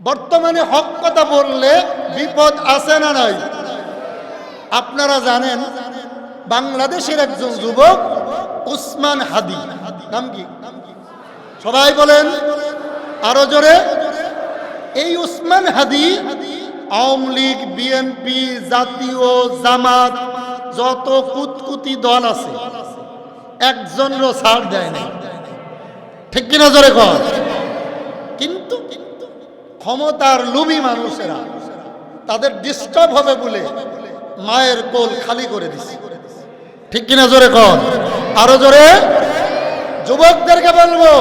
বর্তমানে হক কথা বললে বিপদ আছে না নাই? আপনারা জানেন বাংলাদেশের একজন যুবক উসমান হাদি, নাম কি? সবাই বলেন আরো জোরে। এই উসমান হাদি আওয়ামী লীগ, বিএনপি, জাতীয় জামাত, যত কুতকুতি দল আছে একজনেরও ছাড় দেয় না, ঠিক কিনা জোরে কর। কিন্তু ক্ষমতার লোভী মানুষেরা তাদের ডিস্টার্ব হবে বলে মায়ের কোল খালি করে দিছে, ঠিক কিনা জোরে কর, আরো জোরে। যুবকদেরকে বলবো,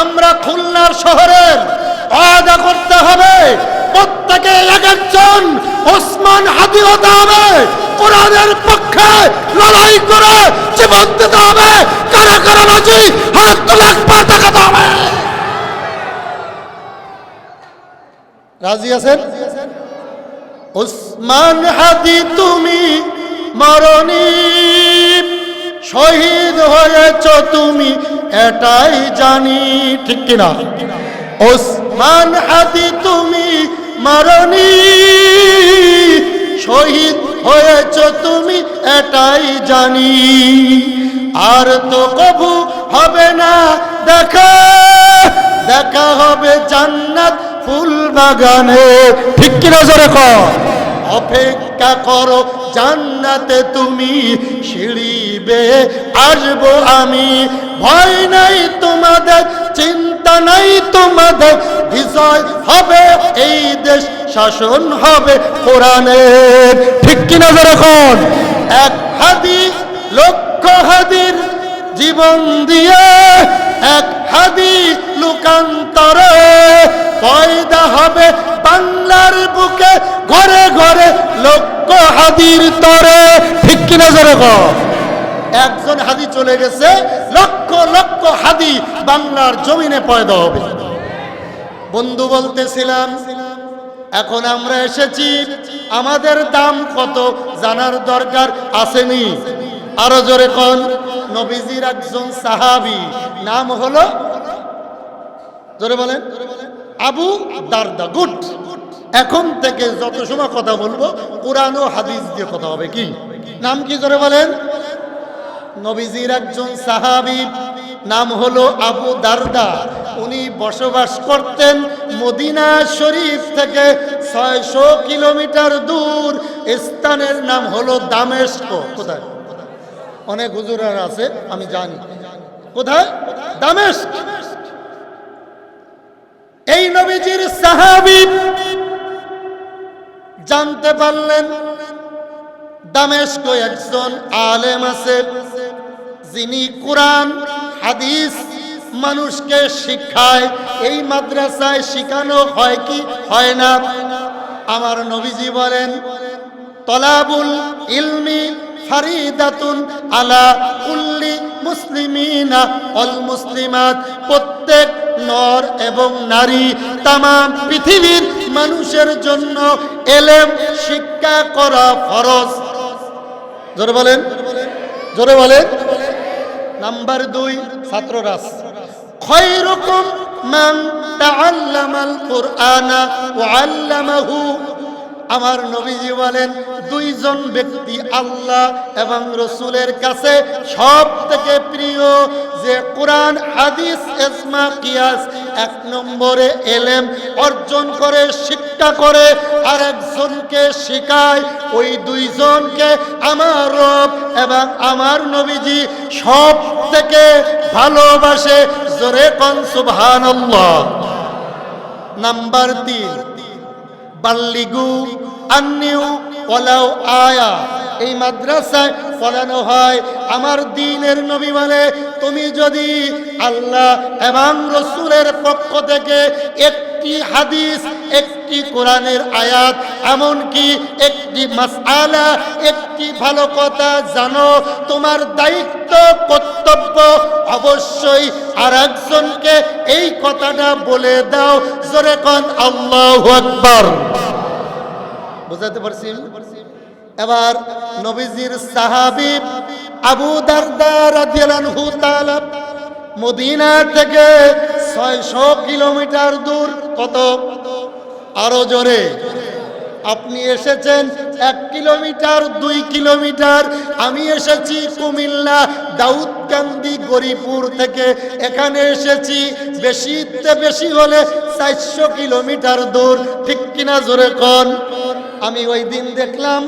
আমরা খুলনার শহরের ওয়াদা করতে হবে, প্রত্যেকে এক একজন ওসমান হাদি হতে হবে, কোরআনের পক্ষে লড়াই করে জীবন দিতে হবে। কারা কারা রাজি হাত তুলে একবার দেখাতে হবে। রাজি আছেন? ওসমান হাদি তুমি মরণি, শহীদ হয়েছ তুমি এটাই জানি, ঠিক কিনা? ওসমান হাদি তুমি মরণি, শহীদ হয়েছ তুমি এটাই জানি। আর তো কবু হবে না দেখা, দেখা হবে জান্নাত ফুল বাগানে, ঠিক কিনা জোরে কর। অপেক্ষা করো জান্নাতে তুমি, সিঁড়ি বেয়ে আসবো আমি। ভয় নাই তোমাদের, চিন্তা নাই তোমাদের, বিজয় হবে এই দেশ, শাসন হবে কোরআনের, ঠিক কিনা জোরে কর। এক হাদি লক্ষ হাদির জীবন দিয়ে, এক হাদি লোকান্তরে পয়দা হবে বাংলার বুকে, ঘরে ঘরে লক্ষ হাদির তরে, ঠিক কিনা জোরে কর। একজন হাদি চলে গেছে, লক্ষ লক্ষ হাদি বাংলার জমিনে পয়দা হবে। বন্ধু বলতেছিলাম, এখন আমরা এসেছি, আমাদের দাম কত জানার দরকার আসেনি? আরো জোরে কোন। নবীজির একজন সাহাবী, নাম হলো, জোরে বলেন, আবু দারদা। গুড। এখন থেকে যত সময় কথা বলবো কোরআন ও হাদিস দিয়ে কথা হবে। কি নাম? কি জোরে বলেন। নবীজির একজন সাহাবী, নাম হলো আবু দারদা। উনি বসবাস করতেন মদিনা শরীফ থেকে 600 কিলোমিটার দূর, স্থানের নাম হলো দামেস্ক। কোথায়? অনেক হুজুরার আছে, আমি জানি কোথায়, দামেস্ক। এই নবীজির সাহাবী জানতে পারলেন দামেস্ক একজন আলেম আছে, যিনি কোরআন হাদিস মানুষকে শিখায়। এই মাদ্রাসায় শিখানো হয় কি হয় না? আমার নবীজি বলেন, তলাবুল ইলমি ফারিদাতুন আলা কুল্লি মুসলিমিনা ওয়াল মুসলিমাত। প্রত্যেক নর এবং নারী, তামাম পৃথিবীর মানুষের জন্য এলেম শিক্ষা করা ফরজ। জোরে বলেন, জোরে বলেন। নাম্বার 2, ছাত্ররাস। খায়রুকুম মান তাআল্লামাল কুরআনা ওয়া আল্লামাহু। আমার নবীজি বলেন, 2 জন ব্যক্তি আল্লাহ এবং রসুলের কাছে সব থেকে প্রিয়, যে কোরআন হাদিস ইজমা কিয়াস 1 নম্বরে এলেম অর্জন করে শিক্ষা করে আর একজনকে শেখায়। ওই 2 জনকে আমার রব এবং আমার নবীজি সব থেকে ভালোবাসে। জোরে কোন সুবহানাল্লাহ। নাম্বার 3, বাল্লিগু আন্নিউ ওয়ালাউ আয়া। এই মাদ্রাসায় পড়ানো হয়, আমার দ্বীনের নবী বলে, তুমি যদি আল্লাহ এবং রসুলের পক্ষ থেকে একটি হাদিস, একটি কোরআনের আয়াত, এমনকি একটি মাসআলা, একটি ভালো কথা জানো, তোমার দায়িত্ব কর্তব্য অবশ্যই আর একজনকে এই কথাটা বলে দাও। জোরে কোন আল্লাহু আকবার। বুঝাতে পারছি? এবার নবীজির সাহাবী আবু দারদা রাদিয়াল্লাহু তাআলা মদিনা থেকে 600 কিলোমিটার দূর, কত আরো জোরে। আপনি এসেছেন 1 কিলোমিটার 2 কিলোমিটার, আমি এসেছি কুমিল্লা দাউদকান্দি গরিপুর থেকে, এখানে এসেছি বেশিতে বেশি হলে 400 কিলোমিটার দূর, ঠিক কিনা জোরে কোন? আমি ওই দিন দেখলাম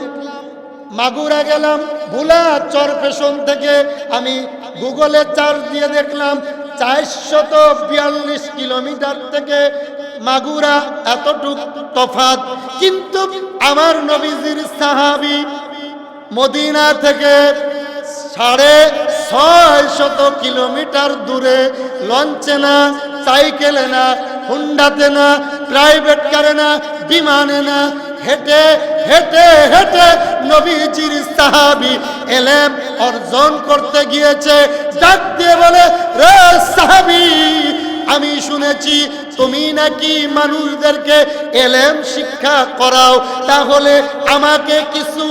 মাগুরা গেলাম, ভুলা চরপেশন থেকে আমি গুগলে চার্জ দিয়ে দেখলাম 442 কিলোমিটার থেকে মাগুরা এতটুক তফাত। কিন্তু আমার নবীজির সাহাবী মদিনা থেকে 650 কিলোমিটার দূরে লঞ্চে না, সাইকেলে না, হুন্ডাতে না, প্রাইভেট কারে না, বিমানে না, হেঁটে হেঁটে হেঁটে নবীজির সাহাবী এলেম অর্জন করতে গিয়েছে। ডাক দিয়ে বলে, রে সাহাবী, আমি শুনেছি তুমি নাকি মানুষদেরকে এলেম শিক্ষা করাও, তাহলে আমাকে কিছু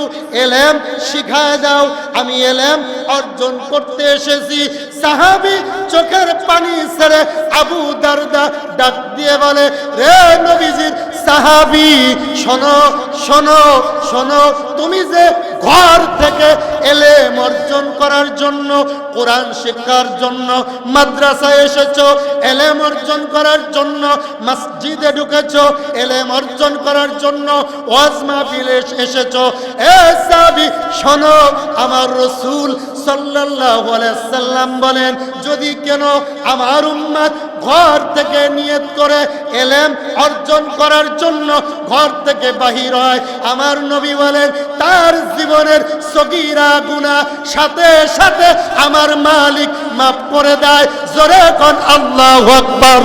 এলেম শিখায় দাও, আমি এলেম অর্জন করতে এসেছি। সাহাবী চোখের পানি ছেড়ে আবু দারদা ডাক দিয়ে বলে, রে নবীজির সাহাবী, শোনো শোনো শোনো, তুমি যে ঘর থেকে এলেম অর্জন করার জন্য, কোরআন শিক্ষার জন্য মাদ্রাসায় এসেছো, এলেম অর্জন করার জন্য মসজিদে ঢুকেছো, এলেম অর্জন করার জন্য ওয়াজ মাহফিলে এসেছো, এ সাহাবী শোনো, আমার রাসূল সাল্লাল্লাহু আলাইহি সাল্লাম বলেন, যদি কেন আমার উম্মত ঘর থেকে নিয়ত করে এলেম অর্জন করার জন্য ঘর থেকে বাহির হয়, আমার নবী বলেন তার জীবনের সগীরা গুনাহ সাথে সাথে আমার মালিক মাফ করে দেয়। জোরে কোন আল্লাহু আকবার।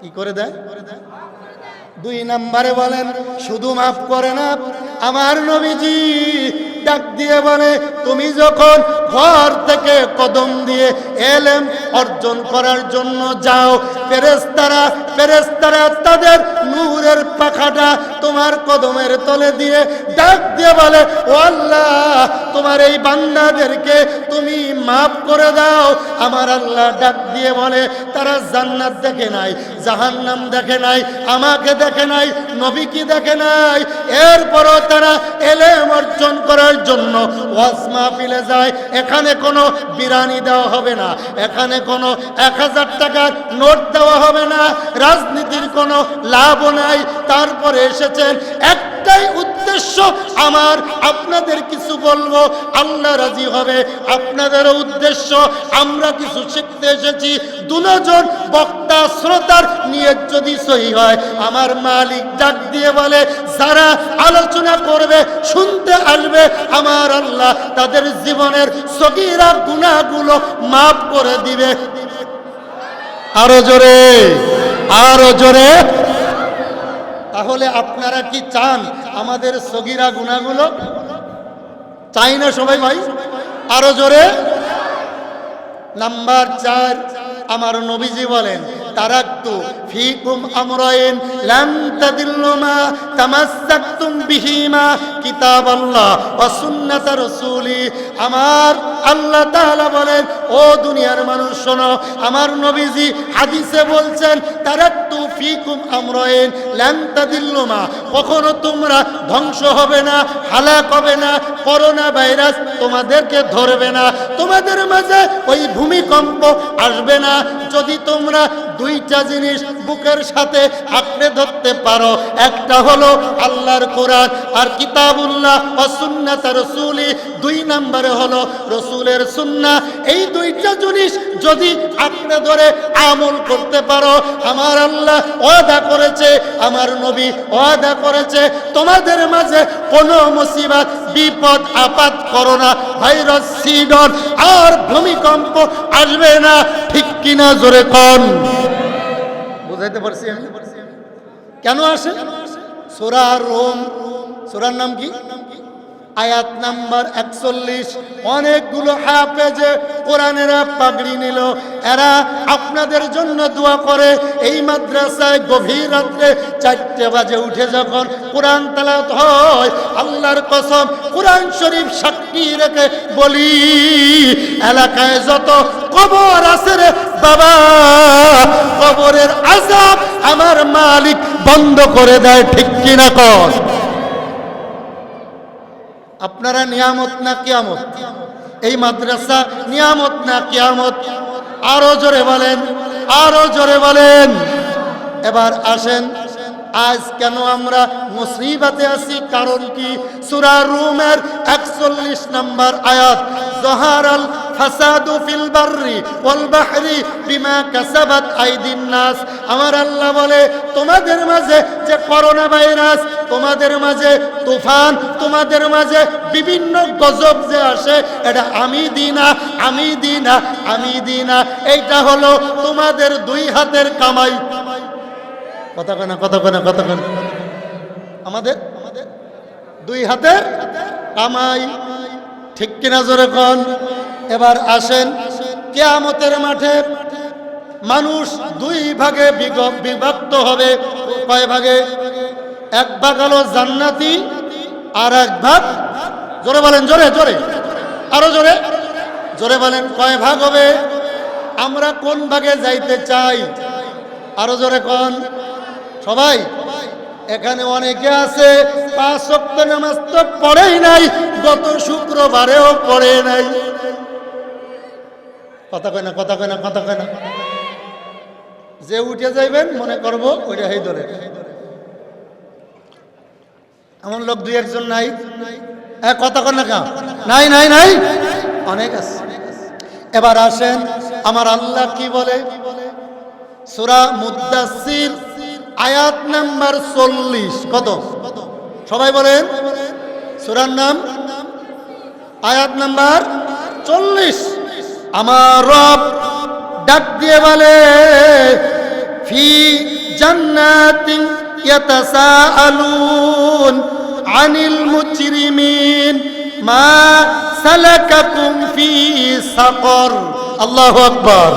কি করে দেয়? 2 নম্বরে বলেন শুধু মাফ করে না, আমার নবীজি ডাক দিয়ে বলে, তুমি যখন ঘর থেকে কদম দিয়ে এলেম অর্জন করার জন্য যাও, ফেরেশতারা তাদের নূরের পাখাটা তোমার কদমের তলে দিয়ে ডাক দিয়ে বলে, ও আল্লাহ, তোমার এই বান্দাদেরকে তুমি মাফ করে দাও। আমার আল্লাহ ডাক দিয়ে বলে, তারা জান্নাত দেখে নাই, জাহান্নাম দেখে নাই, আমাকে দেখে নাই, নবীকে দেখে নাই, এরপরও তারা এলেম অর্জন করার জন্য ওয়াজ মাহফিলে যায়। এখানে কোনো বিরানি দেওয়া হবে না, এখানে কোনো 1000 টাকার নোট দেওয়া হবে না, রাজনীতির কোনো লাভও নাই। তারপরে এসেছেন একটাই উদ্দেশ্য, আমার আপনাদের কিছু বলবো, আল্লাহ রাজি হবে, আপনাদেরও উদ্দেশ্য আমরা কিছু শিখতে এসেছি। দুজন বক্তা শ্রোতার নিয়ত যদি সহি হয়, আমার মালিক ডাক দিয়ে বলে, যারা আলোচনা করবে শুনতে আসবে, আমার আল্লাহ তাদের জীবনের সগীরা গুনাহগুলো মাফ করে দিবে। আরো জোরে, আরো জোরে। তাহলে আপনারা কি চান আমাদের সগীরা গুনাহগুলো? চাই না সবাই ভাই? আরো জোরে। নাম্বার 4, আমার নবীজি বলেন, তারাকতু ফিকুম আমরাইন লান তাদিল্লু মা তামাসসাকতুম বিহিমা কিতাবাল্লাহ ওয়া সুন্নাত রাসূলি। আমার আল্লাহ তাআলা বলেন, ও দুনিয়ার মানুষ শোনো, আমার নবীজি হাদিসে বলছেন, তারাকতু ফিকুম আমরাইন লান তাদিল্লু মা, কখনো তোমরা ধ্বংস হবে না, হালাক হবে না, করোনা ভাইরাস তোমাদেরকে ধরবে না, তোমাদের মাঝে ওই ভূমিকম্প আসবে না, যদি তোমরা 2টা জিনিস বুকের সাথে আঁকড়ে ধরতে পারো। একটা হলো আল্লাহর কোরআন আর কিতাবুল্লাহ ওয়া সুন্নাত রাসূলি, 2 নম্বরে হলো রাসূলের সুন্নাহ। এই 2টা জিনিস যদি আঁকড়ে ধরে আমল করতে পারো, আমার আল্লাহ ওয়াদা করেছে, আমার নবী ওয়াদা করেছে, তোমাদের মাঝে কোনো মুসিবত, বিপদ, আপদ, করোনা ভাইরাস, সিডন আর ভূমিকম্প আসবে না। ঠিক কিনা জোরে কোন? বুঝাইতে পারছি আমি? কেন আসে? সূরা রোম, সূরার নাম কি? আয়াত নাম্বার 41। অনেকগুলো হাফেজে কোরআনেরা পাগড়ি নিল, এরা আপনাদের জন্য দোয়া করে। এই মাদ্রাসায় গভীর রাত্রে 4টে বাজে উঠে যখন কোরআন তেলাওয়াত হয়, আল্লাহর কসম কোরআন শরীফ সাক্ষী রেখে বলি, এলাকায় যত কবর আছে রে বাবা, কবরের আযাব আমার মালিক বন্ধ করে দেয়, ঠিক কিনা কর? আপনারা নিয়ামত না কিয়ামত? এই মাদ্রাসা নিয়ামত না কিয়ামত? আরো জোরে বলেন, আরো জোরে বলেন। এবার আসেন, আজ কেন আমরা মুসিবতে আছি, কারণ কি? সূরা রুমের 41 নম্বর আয়াত, যাহারাল ফাসাদু ফিল বাররি ওয়াল বাহরি বিমা কাসাবাত আইদিন নাস। আমার আল্লাহ বলে, তোমাদের মাঝে যে করোনা ভাইরাস, তোমাদের মাঝে তুফান, তোমাদের মাঝে বিভিন্ন গজব যে আসে, এটা আমি দিই না, আমি দিই না, আমি দিই না। এইটা হলো তোমাদের দুই হাতের কামাই। কথা কেনা, কথা কেনা, কথা কেনা, আমাদের দুই হাতের কামাই, ঠিক কিনা জোরে কোন? এবার আসেন, কিয়ামতের মাঠে মানুষ দুই ভাগে বিভক্ত হবে। কয় ভাগে? এক ভাগ হলো জান্নাতি, আর এক ভাগ, জোরে বলেন, জোরে জোরে, আরো জোরে জোরে বলেন, কয় ভাগ হবে? আমরা কোন ভাগে যাইতে চাই? আরো জোরে কোন? সবাই? এখানে অনেকে আছে 5 ওয়াক্ত নামাজ তো পড়েই নাই, গত শুক্রবারেও পড়ে নাই। কথা কয় না, কথা কয় না, কথা কয় না। যে উঠে যাইবেন মনে করবো ওইটা হেই ধরে, এমন লোক দুই একজন নাই? কথা কয় না, নাই নাই নাই, অনেক আছে। এবার আসেন, আমার আল্লাহ কি বলে? সূরা মুদ্দাসসির আয়াত নাম্বার 40। কত? সবাই বলেন, সূরার নাম, আয়াত নাম্বার 40। আমার রব ডাক দিয়ে বলে, ফি জান্নাতিন ইয়াতাসাআলুন আনিল মুজরিমিন মা সালাকাকুম ফি সাকর। আল্লাহু আকবার।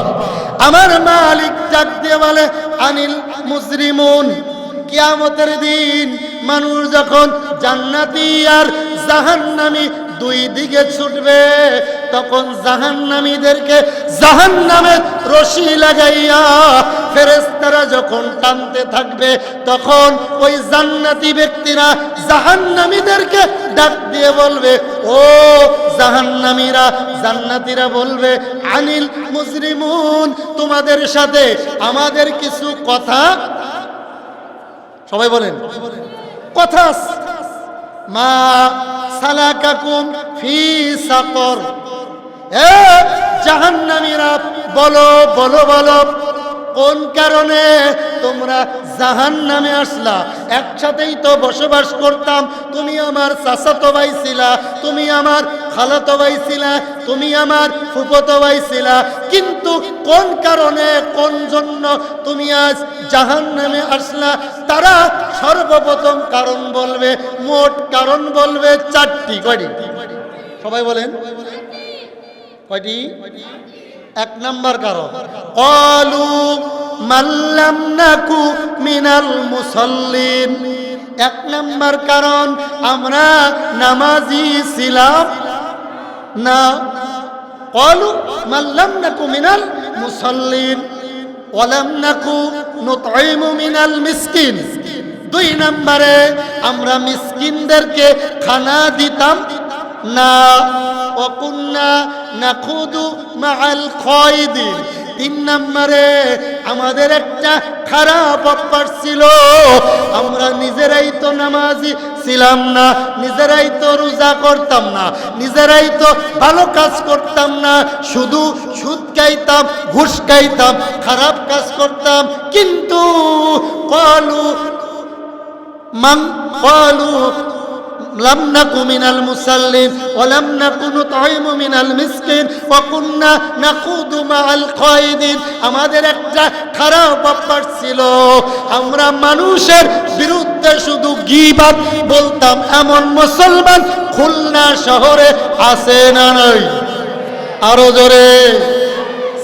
আমার মালিক ডাক দিয়ে বলে, আনিল মুজরিমুন, কিয়ামতের দিন মানুষ যখন জান্নাতি আর জাহান্নামী দুই দিকে ছুটবে, তখন জাহান্নামীদেরকে জাহান্নামের রশি লাগাইয়া ফেরেশতারা যখন টানতে থাকবে, তখন ওই জান্নাতি ব্যক্তিরা জাহান্নামীদেরকে ডাক দিয়ে বলবে, ও জাহান্নামীরা। জান্নাতীরা বলবে, আনিল মুজরিমুন, তোমাদের সাথে আমাদের কিছু কথা। সবাই বলেন, কথা। মা সালাকাকুম ফি সাকর, এ জাহান্নামীরা বলো বলো বলো, কোন কারণে তোমরা জাহান্নামে আসলা? একসাথেই তো বসবাস করতাম, তুমি আমার চাচাতো ভাই ছিলা, তুমি আমার খালাতো ভাই ছিলা, তুমি আমার ফুফাতো ভাই ছিলা, কিন্তু কোন কারণে, কোন জন্য তুমি আজ জাহান্নামে আসলা? তারা সর্বপ্রথম কারণ বলবে, মোট কারণ বলবে 4টি। কয়টি? সবাই বলেন, কয়টি? 1 নাম্বার কারণ, ক্বালু মাল্লাম নাকু মিনাল মুসাল্লিন। 1 নাম্বার কারণ, আমরা নামাজি ছিলাম না। ক্বালু মাল্লাম নাকু মিনাল মুসাল্লিন ওয়ালাম নাকু নুতঈমু মিনাল মিসকিন। 2 নম্বরে, আমরা মিসকিনদেরকে খানা দিতাম না। ওয়াকুন্না নাখুদু মাআল খায়দিন। 3 নম্বরে, আমাদের একটা খারাপ অভ্যাস ছিল, আমরা নিজেরাই তো নামাজি ছিলাম না, নিজেরাই তো রোজা করতাম না, নিজেরাই তো ভালো কাজ করতাম না, শুধু সুদ খাইতাম, ঘুষ খাইতাম, খারাপ কাজ করতাম। কিন্তু ক্বালু লাম নাকু মিনাল মুসাল্লিন ওয়া লাম নাকু নুতঈমু মিনাল মিসকিন ওয়া কুন্না নাখুদু মাআল খায়দিন। আমাদের একটা খারাপ অভ্যাস ছিল, আমরা মানুষের বিরুদ্ধে শুধু গীবত বলতাম। এমন মুসলমান খুলনা শহরে আছে না নাই? আরো জোরে।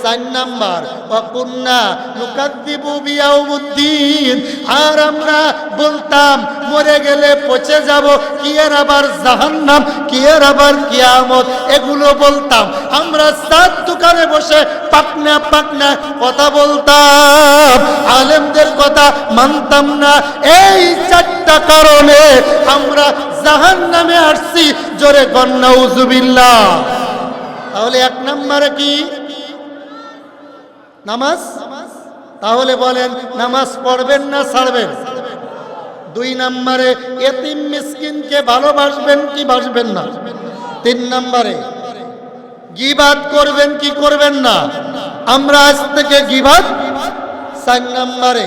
4 নাম্বার ওয়াকুন্না নুকাদ্দিবু বিয়াউমুদ্দিন, আর আমরা বলতাম মরে গেলে পচে যাব, কি এর আবার জাহান্নাম, কি এর আবার কিয়ামত, এগুলো বলতাম। আমরা সাত দোকানে বসে পাকনা পাকনা কথা বলতাম, আলেমদের কথা মানতাম না। এই 4টা কারণে আমরা জাহান্নামে আসছি। জোরে কন নাউজুবিল্লাহ। তাহলে 1 নম্বরে কি? নামাজ। তাহলে বলেন নামাজ পড়বেন না ছাড়বেন? 2 নম্বরে এতিম মিসকিনকে ভালোবাসবেন কি বাসবেন না? 3 নম্বরে গীবাত করবেন কি করবেন না? আমরা আজ থেকে গীবাত। 4 নম্বরে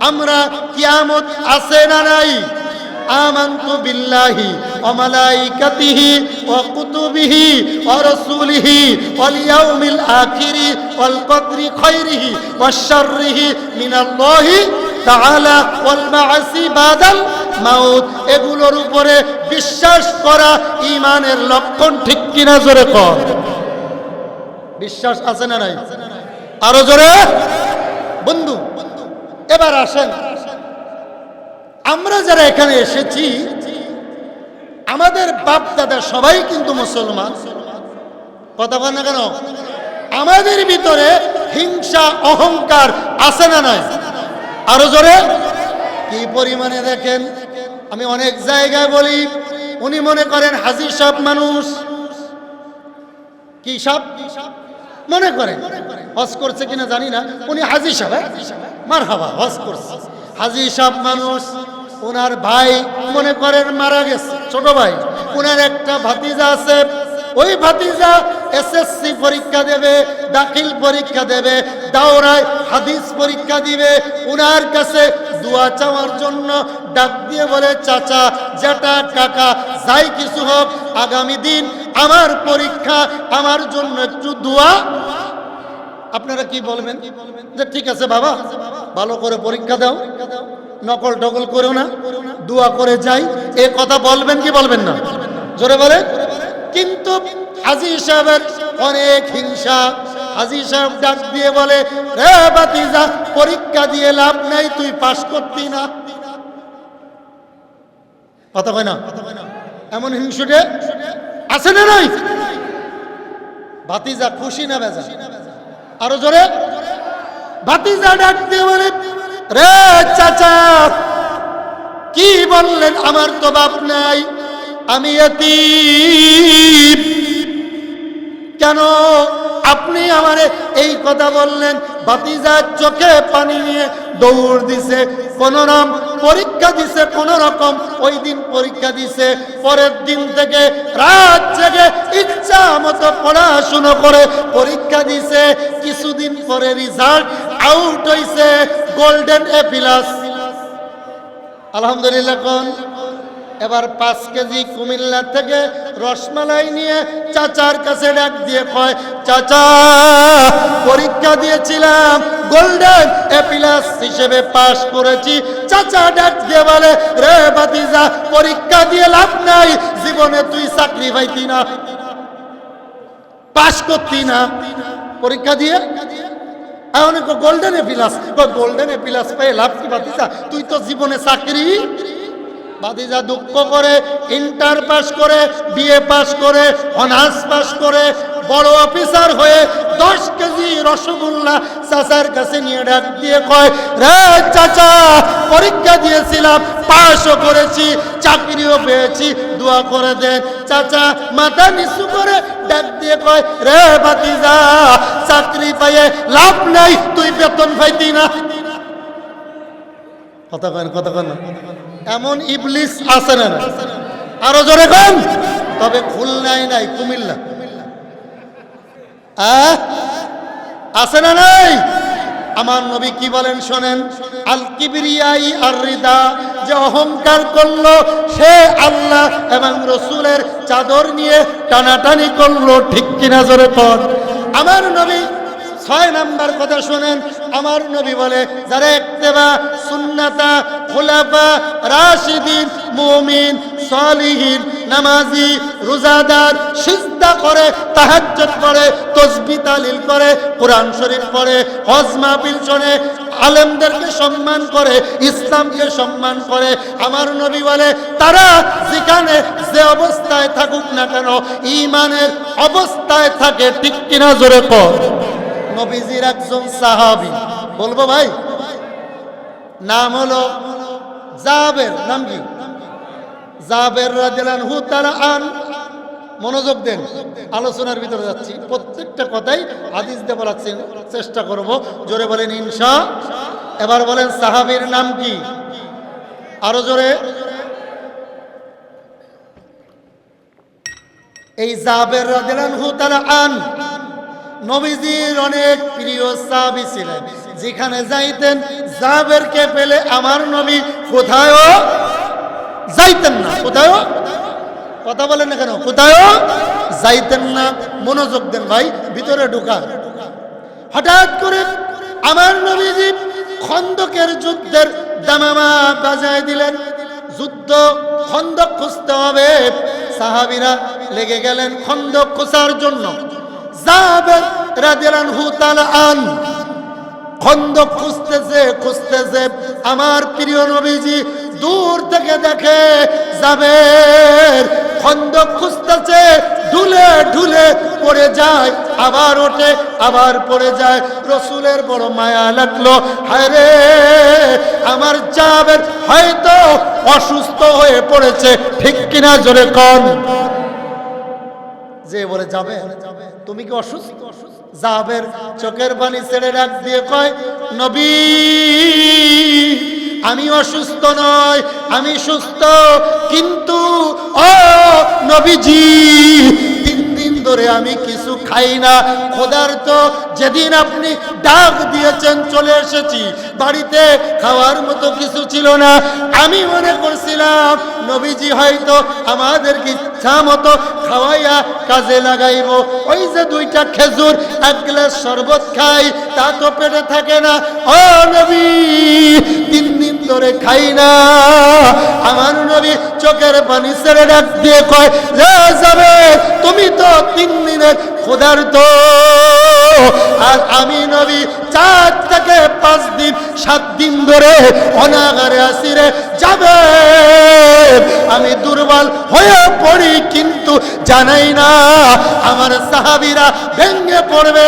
আমরা কিয়ামত আছে না নাই? আমানতু বিল্লাহি ওয়া মালাইকাতিহি ওয়া কুতুবিহি ওয়া রাসূলিহি ওয়াল ইয়াউমিল আখিরি ওয়াল কদরি খায়রিহি ওয়াশ শাররিহি মিনাল্লাহি তাআলা ওয়াল বা'সি বাদাল মাউত। এগুলোর উপরে বিশ্বাস করা ঈমানের লক্ষণ, ঠিক কিনা জোরে কর। বিশ্বাস আছে না নাই? আরো জোরে। বন্ধু এবার আসেন, আমরা যারা এখানে এসেছি আমাদের বাপ দাদা সবাই কিন্তু মুসলমান, কথা বল না কেন? আমাদের ভিতরে হিংসা অহংকার আছে না নাই? আরো জোরে। কি পরিমাণে দেখেন, আমি অনেক জায়গায় বলি, উনি মনে করেন হাজী সাহেব মানুষ, কি সাহেব মনে করেন, হজ করছে কিনা জানি না, উনি হাজী সাহেব, মারহাবা হজ করছে, হাজী সাহেব মানুষ। ওনার ভাই মনে করেন মারা গেছে, ছোট ভাই। ওনার একটা ভাতিজা আছে, ওই ভাতিজা এসএসসি পরীক্ষা দেবে, দাখিল পরীক্ষা দেবে, দাওরায় হাদিস পরীক্ষা দিবে। ওনার কাছে দোয়া চাওয়ার জন্য ডাক দিয়ে বলে, চাচা জ্যাঠা কাকা যাই কিছু হোক, আগামী দিন আমার পরীক্ষা, আমার জন্য একটু দোয়া। আপনারা কি বলবেন? যে ঠিক আছে বাবা, ভালো করে পরীক্ষা দাও, নকল টকল করো না, দোয়া করে যাই, এ কথা বলবেন কি বলবেন না? জোরে বলে। কিন্তু হাজী সাহেবের অনেক হিংসা। হাজী সাহেব ডাক দিয়ে বলে, রে ভাতিজা, পরীক্ষা দিয়ে লাভ নাই, তুই পাস করতি না। কথা কয় না? এমন হিংসুটে আছে না নাই? ভাতিজা খুশি না বেজা? আরো জোরে। ভাতিজা ডাক দিয়ে বলে, রে চাচা, কি বললেন? আমার তো বাপ নাই, আমি এতিম, কেন আপনি আমারে এই কথা বললেন? ভাতিজার চোখে পানি নিয়ে দৌড় দিছে, কোন রকম পরীক্ষা দিছে, কোন রকম ওই দিন পরীক্ষা দিছে। পরের দিন থেকে রাত জেগে ইচ্ছা মতো পড়াশুনো করে পরীক্ষা দিছে। কিছুদিন পরে রেজাল্ট আউট হইছে, গোল্ডেন এ প্লাস। আলহামদুলিল্লাহ। কোন এবার 5 কেজি কুমিল্লা থেকে রসমালাই নিয়ে চাচার কাছে ডাক দিয়ে কয়, চাচা পরীক্ষা দিয়েছিলাম, গোল্ডেন এ প্লাস হিসেবে পাস করেছি। চাচা ডাক দিয়ে বলে, রে ভাতিজা, পরীক্ষা দিয়ে লাভ নাই, জীবনে তুই চাকরি পাইতি না, পাস করতি না, পরীক্ষা দিয়ে অনেক golden A plus. Golden A plus পেয়ে লাভ কি ভাতিজা? তুই তো জীবনে চাকরি। ভাতিজা দুঃখ করে ইন্টার পাস করে, বিএ পাস করে, অনার্স পাস করে, বড় অফিসার হয়ে 10 কেজি রসগোল্লা চাচার কাছে নিয়ে ডাক দিয়ে কয়, রে চাচা, পরীক্ষা দিয়েছিলাম, পাসও করেছি, চাকরিও পেয়েছি, দোয়া করে দেন। চাচা মাথা নিচু করে ডাক দিয়ে কয়, রে ভাতিজা, চাকরি পাইয়ে লাভ নাই, তুই বেতন পাইতি না। কথা কেন? কথা কেন? এমন ইবলিস আছে না? আরো জোরে কোন। তবে খুলনায় নাই, কুমিল্লা আছে না নাই? আমার নবী কি বলেন শোনেন, আল কিবরিয়াই আর রিদা, যে অহংকার করলো সে আল্লাহ এবং রসুলের চাদর নিয়ে টানাটানি করলো, ঠিক কিনা জোরে পড়। আমার নবী 6 নাম্বার কথা শোনেন, আমার নবী বলে, যারা ইত্তেবা সুন্নাতা খুলাফা রাশিদিন মুমিন সালিহিন নামাজি, রোজাদার, সিজদা করে, তাহাজ্জুদ পড়ে, তাসবিহ তাহলিল করে, কোরআন শরীফ পড়ে, হজ মাহফিল শোনে, আলেমদেরকে সম্মান করে, ইসলামকে সম্মান করে। আমার নবী বলে তারা যেখানে যে অবস্থায় থাকুক না কেন ঈমানের অবস্থায় থাকে। ঠিক কিনা জোরে কর। নবীজির একজন সাহাবী, বলবো ভাই, নাম হলো জাবের। নাম কি? জাবের রাদিয়াল্লাহু তাআলা আন। মনোযোগ দেন, আলোচনার ভিতরে যাচ্ছি, প্রত্যেকটা কথাই হাদিস দিয়ে বলার চেষ্টা করব। জোরে বলেন ইনশা। এবার বলেন সাহাবীর নাম কি? আরো জোরে। এই জাবের রাদিয়াল্লাহু তাআলা আন নবীজির অনেক প্রিয় সাহাবী ছিলেন। যেখানে যাইতেন জাবেরকে পেলে আমার নবী কোথায়ও যাইতেন না। কোথায়ও, কথা বলেন না কেন, কোথায়ও যাইতেন না। মনোযোগ দেন ভাই, ভিতরে ঢোকা। হঠাৎ করে আমার নবীজি খন্দকের যুদ্ধের দামামা বাজায় দিলেন। যুদ্ধ, খন্দক খুঁজতে হবে। সাহাবীরা লেগে গেলেন খন্দক খোঁজার জন্য। জাবের রাদিয়াল্লাহু তাআলা আন খন্দক খুঁজতেছে। আমার প্রিয় নবীজি দূর থেকে দেখে জাবের খন্দক খুঁজতেছে, ঢুলে ঢুলে পড়ে যায়, আবার ওঠে, আবার পড়ে যায়। রসুলের বড় মায়া লাগলো। হায় রে, আমার জাবের হয়তো অসুস্থ হয়ে পড়েছে। ঠিক কিনা জোরে কন। যে বলে যাবে তুমি কি অসুস্থ? জাবের চোখের পানি ছেড়ে ডাক দিয়ে কয়, নবী আমি অসুস্থ নয়, আমি সুস্থ, কিন্তু ও নবীজি 3 দিন ধরে আমি কিছু খাই না, ক্ষুধার্ত। যেদিন আপনি ডাক দিয়েছেন চলে এসেছি, বাড়িতে খাওয়ার মতো কিছু ছিল না। আমি মনে করছিলাম নবীজি হয়তো আমাদেরকে ইচ্ছা মতো খাওয়াইয়া কাজে লাগাইব। ওই যে 2টা খেজুর, 1 গ্লাস শরবত খাই, তা তো পেটে থাকে না। ও নবী 3 দিন ধরে খাই না। আমার নবী চোখের পানি ছেড়ে ডাক দিয়ে কয়, যাবে তুমি তো 3 দিনের ক্ষুধার্ত, আর আমি নবী 4 থেকে 5 দিন 7 দিন ধরে অনাহারে আছি রে। যাবে আমি দুর্বল হয়ে পড়ি, কিন্তু জানাই না আমার সাহাবীরা ভেঙে পড়বে।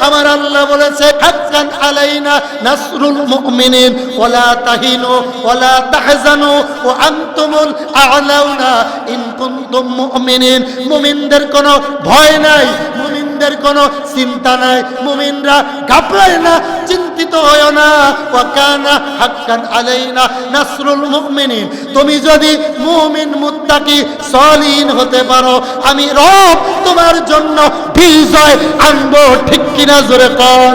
আমার আল্লাহ বলেছে, হাক্কান আলাইনা নাসরুল মুমিনিন ওয়ালা তাহিনু ওয়ালা তাহজানু ওয়া আনতুমুল আ'লাউনা ইন কুনতুম মুমিনিন। মুমিনদের কোনো ভয় নাই, মুমিনদের কোনো চিন্তা নাই, মুমিনরা ঘাবড়ায় না, চিন্তিত হয় না। ওয়া কানা হাক্কান আলাইনা নাসরুল মুমিনিন। তুমি যদি মুমিন মুত্তাকি সলিহিন হতে পারো, আমি রব তোমার জন্য বিজয় আনবো। ঠিক কিনা জোরে কর।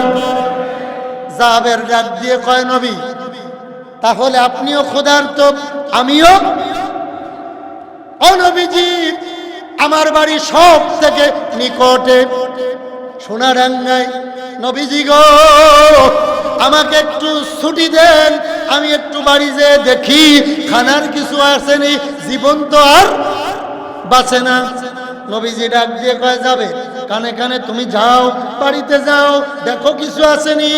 জাবের ডাক দিয়ে কয়, নবী তাহলে আপনিও ক্ষুধার্ত, আমিও। ও নবীজি, আমার বাড়ি সব থেকে নিকটে সোনাডাঙ্গায়। নবীজি গো, আমাকে একটু ছুটি দেন, আমি একটু বাড়ি যেয়ে দেখি খানার কিছু আসেনি, জীবন তো আর বাঁচে না। নবীজি ডাক দিয়ে কয়, যাবে কানে কানে তুমি যাও, বাড়িতে যাও, দেখো কিছু আসেনি।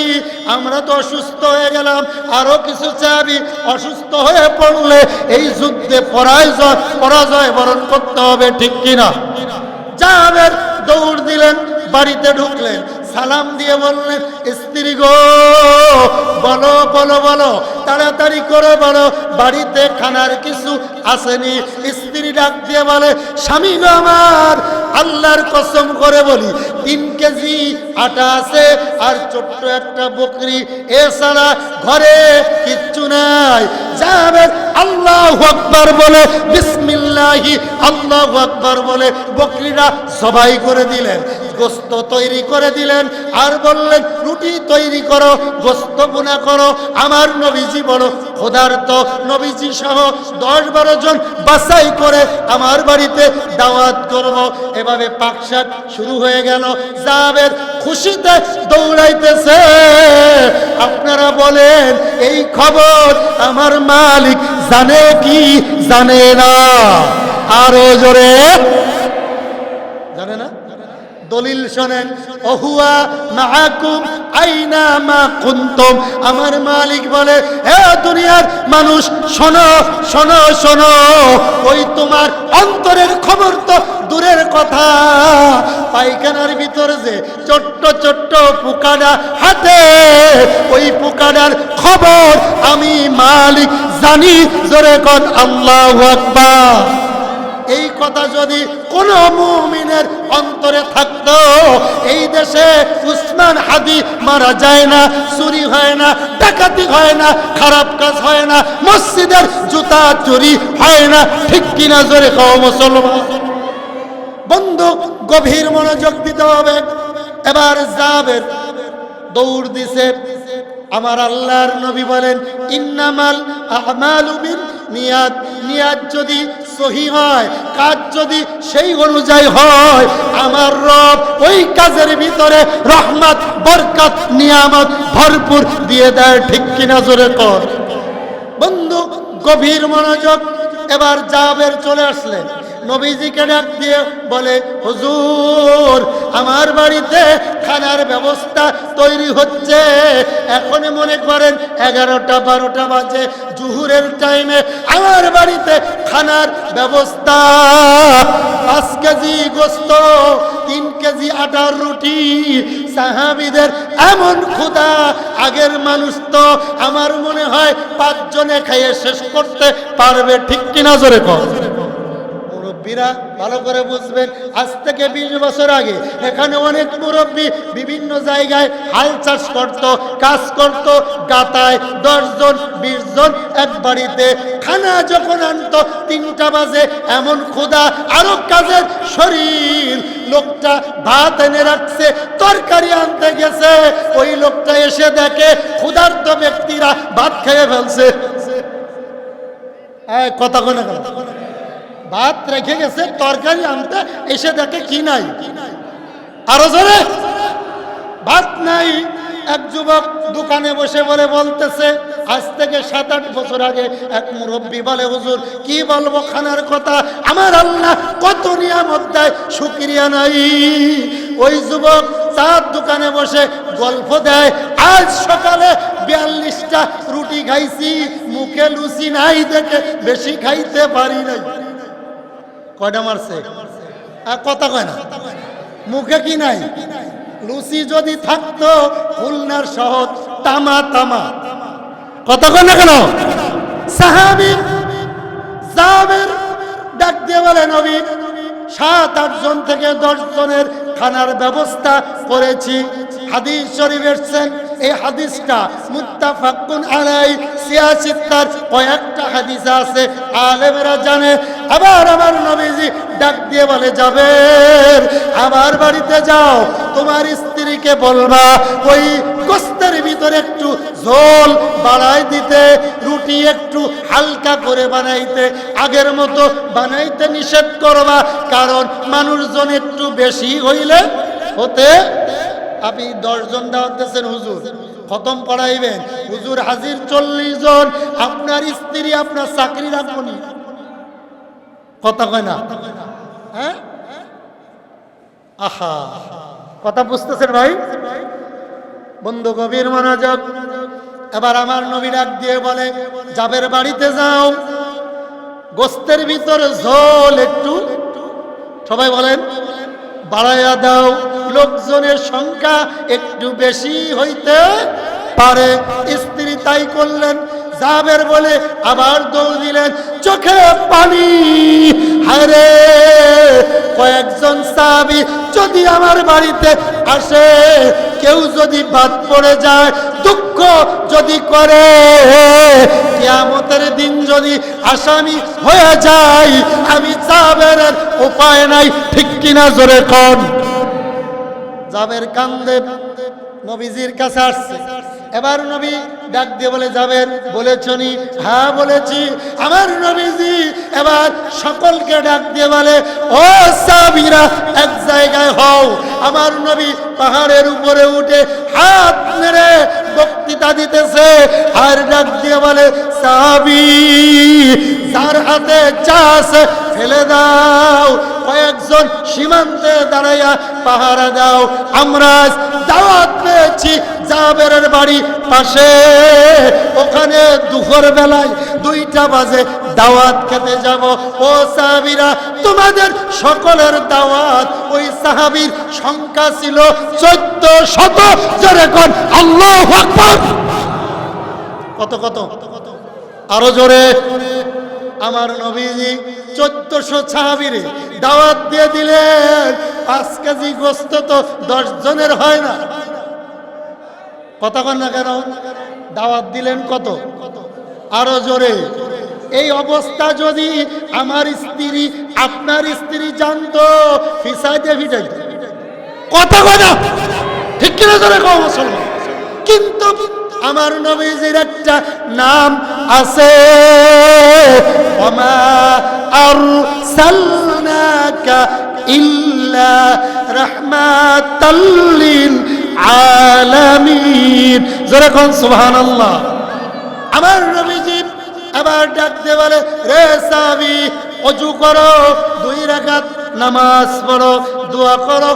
আমরা তো অসুস্থ হয়ে গেলাম, আরো কিছু চাবি। অসুস্থ হয়ে পড়লে এই যুদ্ধে পরাজয় বরণ করতে হবে। ঠিক কিনা? জাবের দৌড় দিলেন, বাড়িতে ঢুকলেন, সালাম দিয়ে বললেন, স্ত্রী গো বলো বলো বলো, তাড়াতাড়ি করে বলো, বাড়িতে খানার কিছু আসেনি। স্ত্রী ডাক দিয়ে বলে, স্বামী গো আমার, আল্লাহর কসম করে বলি 3 কেজি আটা আছে আর ছোট্ট একটা বকরি, এছাড়া ঘরে কিচ্ছু নাই। জাবের আল্লাহু আকবার বলে, বিসমিল্লাহি আল্লাহু আকবার বলে বকরিটা জবাই করে দিলেন, গোস্ত তৈরি করে দিলেন, আর বললেন রুটি তৈরি করো, গোস্ত ভুনা করো। আমার নবীজি বড় ক্ষুধার্ত, নবীজি সহ 10-12 জন বাছাই করে আমার বাড়িতে দাওয়াত করব। এভাবে পাকশাক শুরু হয়ে গেল। জাবের খুশিতে দৌড়াইতেছে। আপনারা বলেন, এই খবর আমার মালিক জানে কি জানে না? আরো জোরে জানে না? দলিল শোনেন, ওহুয়া মাআকুম আইনা মা কুনতুম। আমার মালিক বলে, হে দুনিয়ার মানুষ শোনো শোনো শোনো, ওই তোমার অন্তরের খবর তো দূরের কথা, পায়খানার ভিতরে যে ছোট্ট ছোট্ট পোকাটা হাতে, ওই পোকাটার খবর আমি মালিক জানি। জোরে কোন আল্লাহু আকবার। এই কথা যদি কোন মুমিনের অন্তরে থাকতো, এই দেশে উসমান হাদি মারা যায় না, চুরি হয় না, ডাকাতি হয় না, খারাপ কাজ হয় না, মসজিদের জুতা চুরি হয় না। ঠিক কিনা জোরে কও মুসলমান? বন্ধু, গভীর মনোযোগ দিতে হবে। এবার জাবের দৌড় দিছে। আমার আল্লাহর নবী বলেন, ইন্নামাল আমালু বিন্নিয়াত। নিয়াত যদি সহি হয়, কাজ যদি সেই অনুযায়ী হয়, আমার রব ওই কাজের ভিতরে রহমত, বরকত, নিয়ামত ভরপুর দিয়ে দেয়। ঠিক কিনা জোরে কর। বন্ধু, গভীর মনোযোগ। এবার জাবের চলে আসলেন, নবীজিকে ডাক দিয়ে বলে, হুজুর আমার বাড়িতে খানার ব্যবস্থা তৈরি হচ্ছে। এখন মনে করেন 11টা 12টা বাজে, জুহুরের টাইমে আমার বাড়িতে খানার ব্যবস্থা। 5 কেজি গোস্ত, 3 কেজি আটার রুটি। সাহাবীদের এমন ক্ষুধা, আগের মানুষ তো আমার মনে হয় 5 জনে খাইয়ে শেষ করতে পারবে। ঠিক কিনা জোরে কর। মুরব্বীরা ভালো করে বুঝবেন, আজ থেকে 20 বছর আগে এখানে অনেক মুরব্বী বিভিন্ন জায়গায় হাল চাষ করত, কাজ করত, গাতায় 10 জন 20 জন এক বাড়িতে। খানা যখন আনতো 3টা বাজে, এমন ক্ষুধা, আরো কাজের শরীর। লোকটা ভাত এনে রাখছে, তরকারি আনতে গেছে, ওই লোকটা এসে দেখে ক্ষুধার্ত ব্যক্তিরা ভাত খেয়ে ফেলছে। কথা কোনে কথা, ভাত রেখে গেছে, তরকারি আনতে এসে দেখে কি নাই, আরো জোরে ভাত নাই। এক যুবক দোকানে বসে বলতেছে, আজ থেকে 7-8 বছর আগে এক মুরব্বী বলে, হুজুর কি বলবো খানার কথা, আমার আল্লাহ কত নিয়ামত দেয়, শুকরিয়া নাই। ওই যুবক চার দোকানে বসে গল্প দেয়, আজ সকালে 42টা রুটি খাইছি, মুখে লুচি নাই দেখে বেশি খাইতে পারি নাই। কয়টা মারছে? কথা কয় না, মুখে কি নাই? লুচি যদি থাকতো খুলনার শহর তামা তামা। কথা কয় না কেন? সাহাবী জাবের ডাক দিয়ে বলে, নবী 7-8 জন থেকে 10 জনের খানার ব্যবস্থা করেছি। হাদিস শরীফ এসেছেন, এই হাদিসটা মুত্তাফাকুন আলাই, 86টার কয়েকটা হাদিস আছে, আলেমরা জানে। আবার আমার নবীজি ডাক দিয়ে বলে, জাবের আমার বাড়িতে যাও, তোমার স্ত্রীকে বলবা ওই গোস্তের ভিতরে একটু ঝোল বাড়াই দিতে, রুটি একটু হালকা করে বানাইতে, আগের মতো বানাইতে নিষেধ করবা, কারণ মানুষজন একটু বেশি হইলে হতে। আপনি 10 জন দাওয়াত দিয়েছেন, হুজুর খতম পড়াইবেন, হুজুর হাজির 40 জন, আপনার স্ত্রী আপনার চাকরি রাখবনি। কথা কয় না? হ্যাঁ, আহা, কথা বুঝতেছেন ভাই? বন্ধু গভীর মনোযোগ। এবার আমার নবী ডাক দিয়ে বলে, জাবের বাড়িতে যাও, গোস্তের ভিতরে ঝোল একটু, সবাই বলেন, বাড়াইয়া দাও, লোকজনের সংখ্যা একটু বেশি হইতে পারে। স্ত্রী তাই করলেন। জাবের বলে আবার দৌড় দিলেন, চোখে পানি। হায়রে, কয়েকজন সাহাবী যদি আমার বাড়িতে আসে, কেউ যদি বাদ পড়ে যায়, দুঃখ যদি করে, কিয়ামতের দিন যদি আসামি হয়ে যায়, আমি জাবের উপায় নাই। ঠিক কিনা জোরে কোন? জাবের কান্দে নবীজির কাছে আসছে। এবার নবী ডাক দিয়ে বলে, জাবের বলেছনি? হ্যাঁ বলেছি। আমার নবীজি এবার সকলকে ডাক দিয়ে বলে, ও সাহাবীরা এক জায়গায় হও। আমার নবী পাহাড়ের উপরে উঠে হাত মেরে বক্তৃতা দিতেছে আর ডাক দিয়ে বলে সাহাবী যার হাতে যা আছে ফেলে দাও, কয়েকজন সীমান্তে দাঁড়াইয়া পাহারা দাও। আমরা দাওয়াত পেয়েছি জাবেরের বাড়ি পাশে, ওখানে দুপুর বেলায় 2টা বাজে দাওয়াত খেতে যাব। ও সাহাবীরা, তোমাদের সকলের দাওয়াত। ওই সাহাবীর সংখ্যা ছিল 1400। জোরে কোন আল্লাহু আকবার। কত কত আরো জোরে। আমার নবীজি 1400 সাহাবীরে দাওয়াত দিয়ে দিলেন। 5 কেজি গোস্ত তো 10 জনের হয় না। কথা কন না কেন? দাওয়াত দিলেন কত? আরো জোরে। এই অবস্থা যদি আমার স্ত্রী, আপনার স্ত্রী জানতো, ফিসাইতে ফিটাইতো। কথা কথা ঠিক কিনা জোরে কও মুসলমান। কিন্তু আমার নবীজির একটা নাম আছে, ওমা আরসালনাকা ইল্লা রাহমাতাল লিল আলামিন। জোরে কোন সুবহানাল্লাহ। আমার নবীজি আবার ডাক দিয়ে বলে, রে সাহাবী, ওযু করো, 2 রাকাত নামাজ পড়ো, দোয়া করো,